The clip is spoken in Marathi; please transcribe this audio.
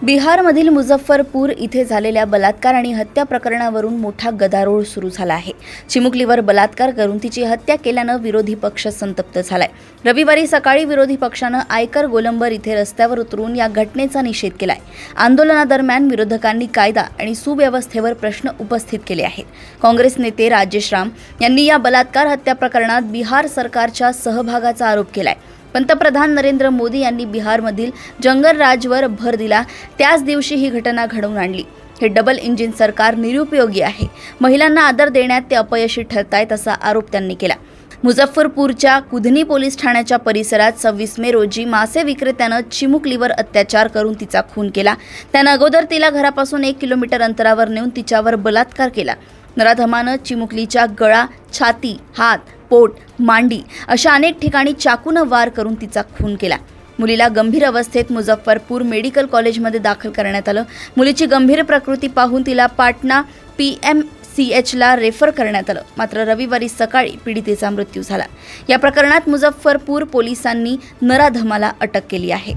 बिहारमधील मुझफ्फरपूर इथे झालेल्या बलात्कार आणि हत्या प्रकरणावरून मोठा गदारोळ सुरू झाला आहे। चिमुकलीवर बलात्कार करून तिची हत्या केल्यानं विरोधी पक्ष संतप्त झालाय। रविवारी सकाळी विरोधी पक्षानं आयकर गोलंबर इथे रस्त्यावर उतरून या घटनेचा निषेध केलाय। आंदोलनादरम्यान विरोधकांनी कायदा आणि सुव्यवस्थेवर प्रश्न उपस्थित केले आहेत। काँग्रेस नेते राजेश राम यांनी या बलात्कार हत्या प्रकरणात बिहार सरकारच्या सहभागाचा आरोप केलाय। पंतप्रधान नरेंद्र मोदी यांनी बिहारमधील जंगल राजवर भर दिला, त्याच दिवशी ही घटना घडवून आणली। हे डबल इंजिन सरकार निरुपयोगी आहे, महिलांना आदर देण्यात ते अपयशी ठरतायत असा आरोप त्यांनी केला। मुझफ्फरपूरच्या कुधनी पोलीस ठाण्याच्या परिसरात 26 मे रोजी मासे विक्रेत्यानं चिमुकलीवर अत्याचार करून तिचा खून केला। त्यानं अगोदर तिला घरापासून 1 किलोमीटर अंतरावर नेऊन तिच्यावर बलात्कार केला। नराधमानं चिमुकलीच्या गळा, छाती, हात, पोट, मांडी अशा अनेक ठिकाणी चाकूनं वार करून तिचा खून केला। मुलीला गंभीर अवस्थेत मुझफ्फरपूर मेडिकल कॉलेजमध्ये दाखल करण्यात आलं। मुलीची गंभीर प्रकृती पाहून तिला पाटणा PMCHला रेफर करण्यात आलं। मात्र रविवारी सकाळी पीडितेचा मृत्यू झाला। या प्रकरणात मुझफ्फरपूर पोलिसांनी नराधमाला अटक केली आहे।